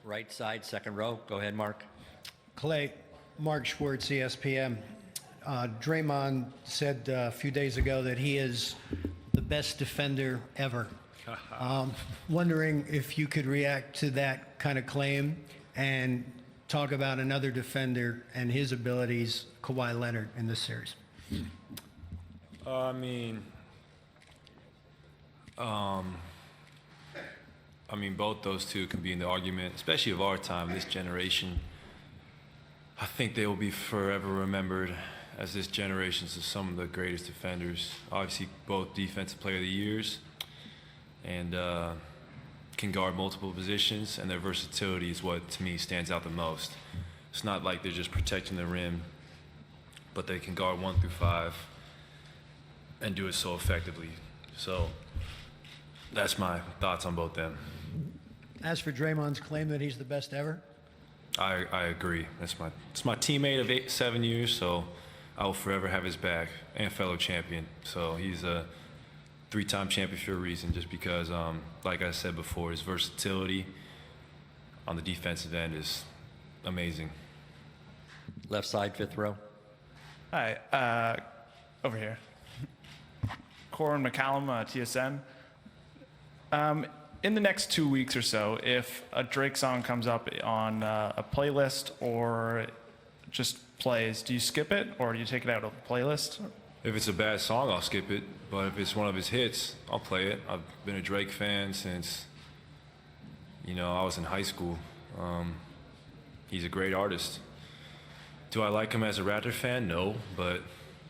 Right side, second row. Go ahead, Mark. Klay, Mark Schwartz, ESPN. Draymond said a few days ago that he is the best defender ever. Wondering if you could react to that kind of claim and talk about another defender and his abilities, Kawhi Leonard, in this series. I mean, both those two can be in the argument, especially of our time, this generation. I think they will be forever remembered as this generation's of some of the greatest defenders. Obviously, both defensive player of the years, and can guard multiple positions, and their versatility is what, to me, stands out the most. It's not like they're just protecting the rim, but they can guard 1 through 5 and do it so effectively. So that's my thoughts on both them. As for Draymond's claim that he's the best ever? I agree. It's my teammate of 7 years, so I will forever have his back, and fellow champion. So he's a 3-time champion for a reason, just because, like I said before, his versatility on the defensive end is amazing. Left side, fifth row. Hi, over here. Corin McCallum, TSN. In the next 2 weeks or so, if a Drake song comes up on a playlist or just plays, do you skip it or do you take it out of the playlist? If it's a bad song, I'll skip it. But if it's one of his hits, I'll play it. I've been a Drake fan since, I was in high school. He's a great artist. Do I like him as a Raptor fan? No, but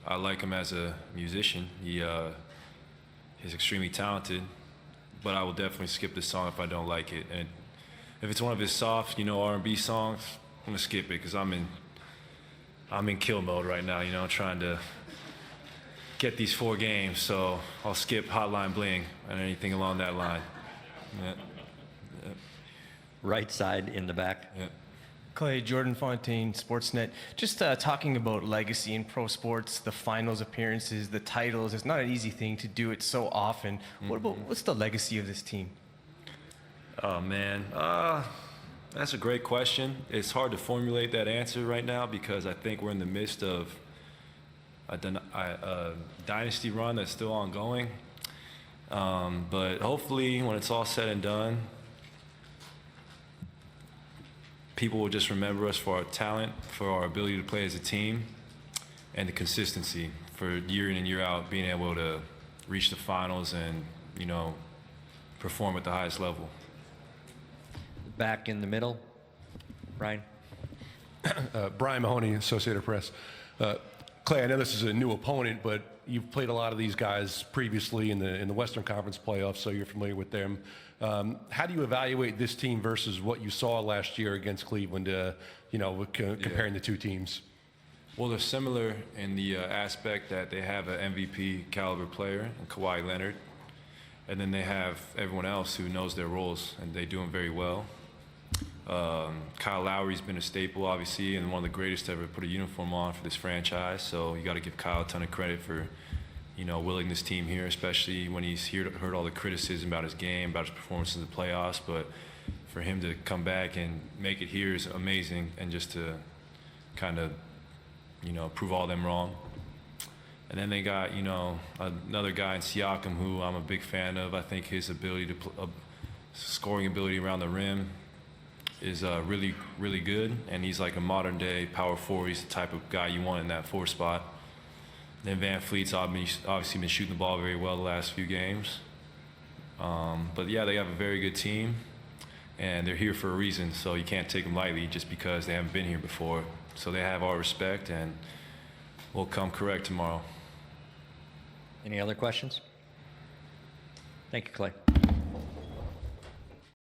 I like him as a musician. He's extremely talented, but I will definitely skip this song if I don't like it. And if it's one of his soft, R&B songs, I'm gonna skip it because I'm in kill mode right now, trying to get these 4 games. So I'll skip Hotline Bling and anything along that line. Yeah. Yeah. Right side in the back. Yeah. Klay, Jordan Fontaine, Sportsnet. Just talking about legacy in pro sports, the finals appearances, the titles. It's not an easy thing to do it so often. What's the legacy of this team? Oh, man. That's a great question. It's hard to formulate that answer right now because I think we're in the midst of a dynasty run that's still ongoing. But hopefully, when it's all said and done, people will just remember us for our talent, for our ability to play as a team, and the consistency for year in and year out, being able to reach the finals and, perform at the highest level. Back in the middle. Brian. Brian Mahoney, Associated Press. Klay, I know this is a new opponent, but you've played a lot of these guys previously in the Western Conference playoffs, so you're familiar with them. How do you evaluate this team versus what you saw last year against Cleveland, comparing the two teams? Well, they're similar in the aspect that they have an MVP caliber player in Kawhi Leonard, and then they have everyone else who knows their roles, and they do them very well. Kyle Lowry's been a staple, obviously, and one of the greatest to ever put a uniform on for this franchise. So you got to give Kyle a ton of credit for, willing this team here, especially when he's heard all the criticism about his game, about his performance in the playoffs. But for him to come back and make it here is amazing, and just to kind of, prove all them wrong. And then they got, another guy in Siakam who I'm a big fan of. I think his ability to scoring ability around the rim is really, really good, and he's like a modern-day power forward. He's the type of guy you want in that 4 spot. Then Van Fleet's obviously been shooting the ball very well the last few games. But yeah, they have a very good team, and they're here for a reason, so you can't take them lightly just because they haven't been here before. So they have our respect, and we'll come correct tomorrow. Any other questions? Thank you, Klay.